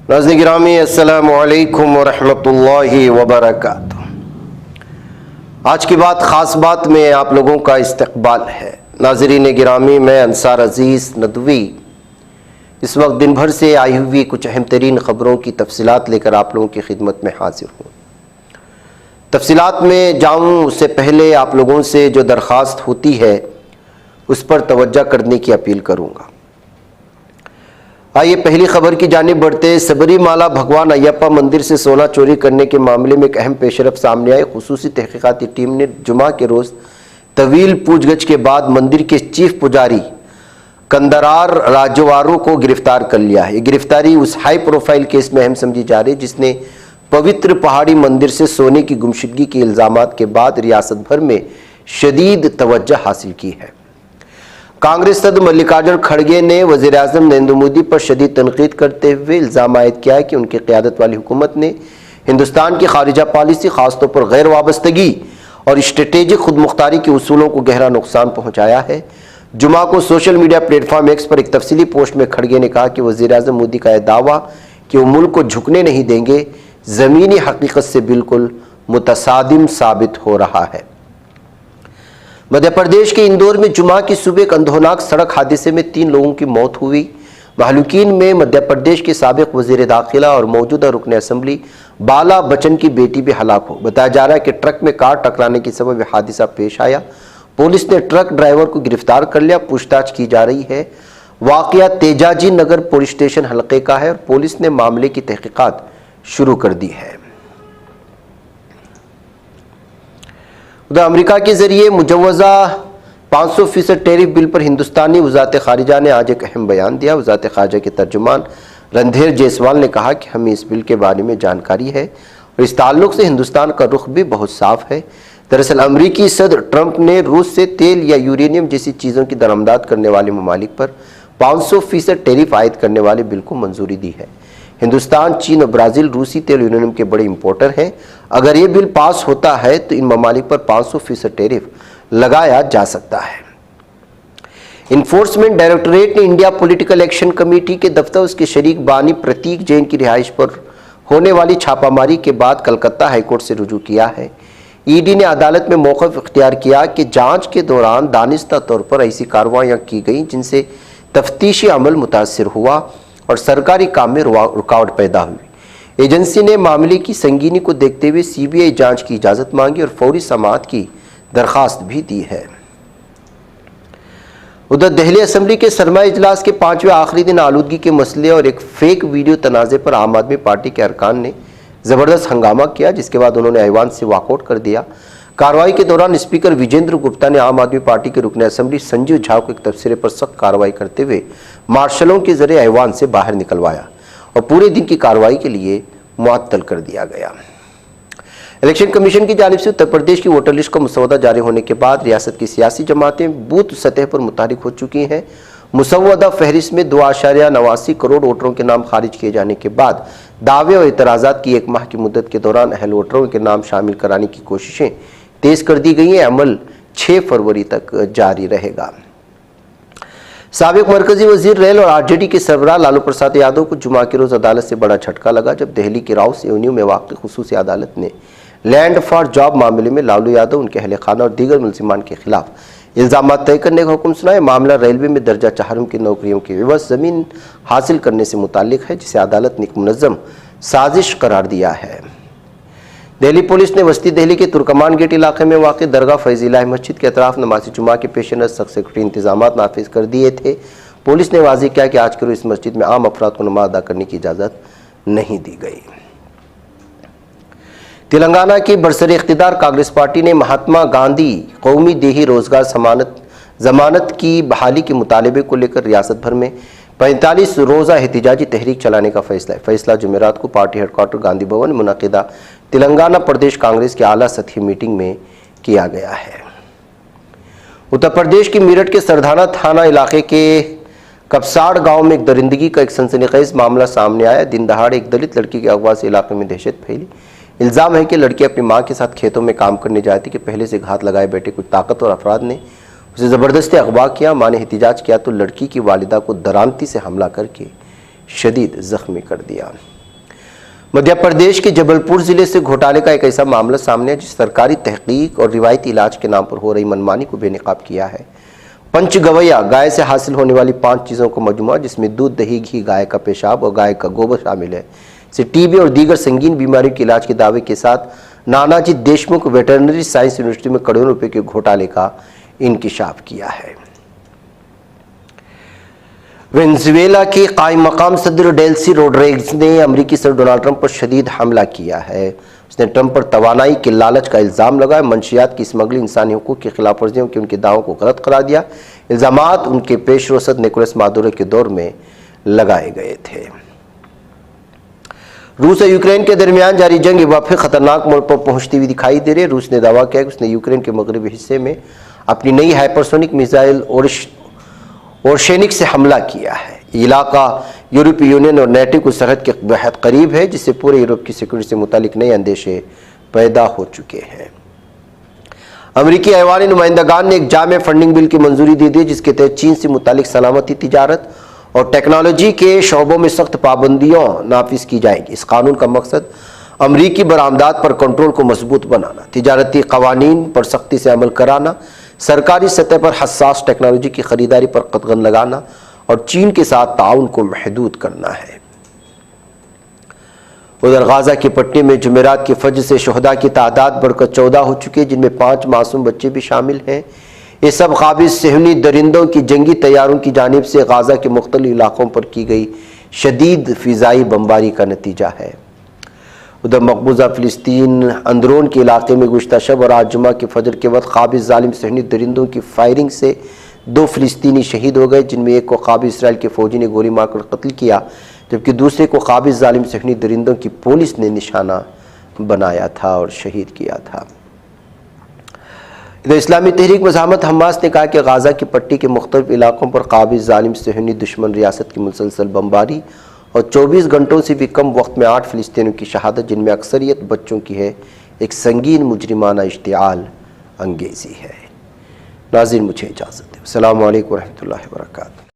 नाज़रीन गिरामी अस्सलामु अलैकुम वरहमतुल्लाहि वबरकातुहू। आज की बात ख़ास बात में आप लोगों का इस्तकबाल है। नाज़रीन गिरामी, मैं अंसार अज़ीज़ नदवी इस वक्त दिन भर से आई हुई कुछ अहम तरीन ख़बरों की तफसीलात लेकर आप लोगों की खिदमत में हाजिर हूँ। तफसीलात में जाऊँ उससे पहले आप लोगों से जो दरख्वास्त होती है उस पर तवज्जो करने की अपील करूँगा। आइए पहली खबर की जानिब बढ़ते। सबरीमाला भगवान अयप्पा मंदिर से सोना चोरी करने के मामले में एक अहम पेशरफ सामने आई। खुसूसी तहकीकाती टीम ने जुमा के रोज़ तवील पूछगछ के बाद मंदिर के चीफ पुजारी कंदरार राजवारों को गिरफ्तार कर लिया है। ये गिरफ्तारी उस हाई प्रोफाइल केस में अहम समझी जा रही है जिसने पवित्र पहाड़ी मंदिर से सोने की गुमशुदगी के इल्ज़ामात के बाद रियासत भर में शदीद तवज्जो हासिल की है। कांग्रेस सदर मल्लिकार्जुन खड़गे ने वज़ीर-ए-आज़म नरेंद्र मोदी पर शदीद तनकीद करते हुए इल्ज़ाम आयद किया है कि उनकी क़यादत वाली हुकूमत ने हिंदुस्तान की खारिजा पॉलिसी, ख़ासतौर पर गैर वाबस्तगी और स्ट्रेटेजिक खुदमुख्तारी के उसूलों को गहरा नुकसान पहुँचाया है। जुमा को सोशल मीडिया प्लेटफॉर्म एक्स पर एक तफसीली पोस्ट में खड़गे ने कहा कि वज़ीर-ए-आज़म मोदी का यह दावा कि वो मुल्क को झुकने नहीं देंगे ज़मीनी हकीकत से बिल्कुल मुतसादिम साबित हो रहा है। मध्य प्रदेश के इंदौर में जुमा की सुबह एक अंधोनाक सड़क हादसे में 3 लोगों की मौत हुई। महलूकीन में मध्य प्रदेश के साबिक वज़ीर दाखिला और मौजूदा रुकन असम्बली बाला बच्चन की बेटी भी हलाक हो। बताया जा रहा है कि ट्रक में कार टकराने के सबब हादसा पेश आया। पुलिस ने ट्रक ड्राइवर को गिरफ्तार कर लिया, पूछताछ की जा रही है। वाक़या तेजाजी नगर पुलिस स्टेशन हल्के का है और पुलिस ने मामले की तहकीकात शुरू कर दी है। उधर अमेरिका के जरिए मुजव्वज़ा 500% टैरिफ बिल पर हिंदुस्तानी वज़ारत ख़ारिजा ने आज एक अहम बयान दिया। वज़ारत ख़ारिजा के तर्जुमान रणधीर जायसवाल ने कहा कि हमें इस बिल के बारे में जानकारी है और इस ताल्लुक़ से हिंदुस्तान का रुख भी बहुत साफ है। दरअसल अमरीकी सदर ट्रंप ने रूस से तेल या यूरेनियम जैसी चीज़ों की दरामदाद करने वाले ममालिक पर 500% टैरिफ आयद करने वाले बिल को मंजूरी दी है। हिंदुस्तान, चीन और ब्राज़ील रूसी तेल यूरेनियम के बड़े इंपोर्टर हैं। अगर ये बिल पास होता है तो इन ममालिक पर 500% टैरिफ लगाया जा सकता है। इन्फोर्समेंट डायरेक्टोरेट ने इंडिया पॉलिटिकल एक्शन कमेटी के दफ्तर उसके शरीक बानी प्रतीक जैन की रिहाइश पर होने वाली छापामारी के बाद कलकत्ता हाईकोर्ट से रुजू किया है। ईडी ने अदालत में मौक़िफ़ इख्तियार किया कि जांच के दौरान दानिस्ता तौर पर ऐसी कार्रवाइयाँ की गई जिनसे तफ्तीशी अमल मुतासिर हुआ और सरकारी काम में रुकावट पैदा हुई। एजेंसी ने मामले की संगीनी को देखते हुए सीबीआई जांच की इजाज़त मांगी और फौरी समाअत की दरख्वास्त भी दी है। उधर दिल्ली असेंबली के सरमाया इजलास के 5वें आखिरी दिन आलूदगी के मसले और एक फेक वीडियो तनाज़े पर आम आदमी पार्टी के अरकान ने ज़बरदस्त हंगामा किया, जिसके बाद उन्होंने ऐवान से वॉकआउट कर दिया। कार्रवाई के दौरान स्पीकर विजेंद्र गुप्ता ने आम आदमी पार्टी के रुकन असेंबली संजीव झा को एक तबसरे पर सख्त कार्रवाई करते हुए मार्शलों के जरिए ऐवान से बाहर निकलवाया और पूरे दिन की कार्रवाई के लिए मुअत्तल कर दिया गया। इलेक्शन कमीशन की जानिब से उत्तर प्रदेश की वोटर लिस्ट का मसौदा जारी होने के बाद रियासत की सियासी जमातें बूथ सतह पर मुतहरिक हो चुकी हैं। मुसव्वदा फहरिस्त में 2.89 करोड़ वोटरों के नाम खारिज किए जाने के बाद दावे और इतराज़ात की 1 माह की मुद्दत के दौरान अहल वोटरों के नाम शामिल कराने की कोशिशें तेज़ कर दी गई हैं। अमल 6 फरवरी तक जारी रहेगा। साबिक मरकजी वजीर रेल और आरजेडी के सरबराह लालू प्रसाद यादव को जुमा के रोज़ अदालत से बड़ा झटका लगा जब दिल्ली की राउस एवेन्यू में वाक़ खुसूसी अदालत ने लैंड फॉर जॉब मामले में लालू यादव, उनके अहल खाना और दीगर मुलजिमान के खिलाफ इल्ज़ाम तय करने का हुक्म सुनाया। मामला रेलवे में दर्जा 4 की नौकरियों के एवज़ ज़मीन हासिल करने से मुताल्लिक है, जिसे अदालत ने एक मुनज़्ज़म साजिश करार दिया है। दिल्ली पुलिस ने वस्ती दिल्ली के तुर्कमान गेट इलाके में वाक़ दरगाह फैज़िला मस्जिद के अतराफ नमाज़ जुमा के पेश नज़र सख्त सिक्योरिटी इंतजाम नाफिज कर दिए थे। पुलिस ने वाज़ेह किया कि आज के रोज़ इस मस्जिद में आम अफराद को नमाज अदा करने की इजाज़त नहीं दी गई। तेलंगाना की बरसर इख्तिदार कांग्रेस पार्टी ने महात्मा गांधी कौमी देही रोजगार जमानत की बहाली के मुतालबे को लेकर रियासत भर में 45 रोज़ा एहतिजाजी तहरीक चलाने का फैसला जुमेरात को पार्टी हेडक्वार्टर गांधी भवन में मुनक़िदा तेलंगाना प्रदेश कांग्रेस की आला सतही मीटिंग में किया गया है। उत्तर प्रदेश की मेरठ के सरधाना थाना इलाके के कपसाड़ गांव में एक दरिंदगी का एक सनसनीखेज मामला सामने आया। दिन दहाड़े एक दलित लड़की के अगवा से इलाके में दहशत फैली। इल्ज़ाम है कि लड़की अपनी मां के साथ खेतों में काम करने जाती थी कि पहले से घात लगाए बैठे कुछ ताकतवर अफराद ने उसे ज़बरदस्ती अगवा किया। मां ने एहतिजाज किया तो लड़की की वालिदा को दरामती से हमला करके शदीद ज़ख्मी कर दिया। मध्य प्रदेश के जबलपुर जिले से घोटाले का एक ऐसा मामला सामने है जिस सरकारी तहकीक और रिवायती इलाज के नाम पर हो रही मनमानी को बेनकाब किया है। पंचगवैया गाय से हासिल होने वाली 5 चीज़ों का मजमुआ, जिसमें दूध, दही, घी, गाय का पेशाब और गाय का गोबर शामिल है, से टीबी और दीगर संगीन बीमारियों के इलाज के दावे के साथ Nanaji Deshmukh veterinary science university में करोड़ों रुपए के घोटाले का इंकिशाफ किया है। वेनेजुएला के कायम मकाम सदर डेल्सी रोड्रिग्स ने अमेरिकी सदर डोनाल्ड ट्रंप पर शदीद हमला किया है। उसने ट्रंप पर तवानाई के लालच का इल्ज़ाम लगाया, मंशियात की स्मगलिंग, इंसानी हुकूक की खिलाफ वर्जियों के उनके दावों को गलत करार दिया। इल्ज़ामात उनके पेश रोसद निकोलस मादुरो के दौर में लगाए गए थे। रूस और यूक्रेन के दरमियान जारी जंग एक बार फिर खतरनाक मोड़ पर पहुंचती हुई दिखाई दे रही है। रूस ने दावा किया कि उसने यूक्रेन के मगरबी हिस्से में अपनी नई हाइपरसोनिक मिसाइल ओरशेनिक से हमला किया है। ये इलाका यूरोपीय यूनियन और नेटो की सरहद के बेहद करीब है, जिससे पूरे यूरोप की सिक्योरिटी से मुतालिक नए अंदेशे पैदा हो चुके हैं। अमेरिकी ऐवान नुमाइंदगान ने एक जामे फंडिंग बिल की मंजूरी दे दी, जिसके तहत चीन से मुतालिक सलामती, तिजारत और टेक्नोलॉजी के शोबों में सख्त पाबंदियां नाफिज की जाएंगी। इस कानून का मकसद अमरीकी बरामदात पर कंट्रोल को मजबूत बनाना, तिजारती कवानीन पर सख्ती से अमल कराना, सरकारी सतह पर हसास टेक्नोलॉजी की खरीदारी पर कदगन लगाना और चीन के साथ ताउन को महदूद करना है। उधर गाजा की पट्टी में जुमेरात की फज्र से शहदा की तादाद बढ़कर 14 हो चुकी है, जिनमें 5 मासूम बच्चे भी शामिल हैं। ये सब काबिज सेहनी दरिंदों की जंगी तैयारों की जानिब से गाजा के मुख्तलिफ इलाकों पर की गई शदीद फिजाई बमबारी का नतीजा है। उधर मकबूजा फ़िलिस्तीन अंदरून के इलाके में गुज़श्ता शब और आज जुमा के फजर के वक्त काबिज जालिम सेहनी दरिंदों की फायरिंग से 2 फ़िलिस्तीनी शहीद हो गए, जिनमें एक को काबिज इसराइल के फ़ौजी ने गोली मारकर कत्ल किया, जबकि दूसरे को काबिज जालिम सेहनी दरिंदों की पुलिस ने निशाना बनाया था और शहीद किया था। इधर इस्लामी तहरीक मज़ाहमत हमास ने कहा कि गाजा की पट्टी के मुख्तलिफ इलाकों पर काबिज जालिम सेहनी दुश्मन रियासत की मुसलसल बमबारी और 24 घंटों से भी कम वक्त में 8 फ़िलिस्तीनियों की शहादत, जिनमें अक्सरियत बच्चों की है, एक संगीन मुजरिमाना इश्तिआल अंगेज़ी है। नाज़रीन, मुझे इजाज़त दें। अस्सलामु अलैकुम व रहमतुल्लाहि व बरकातुहू।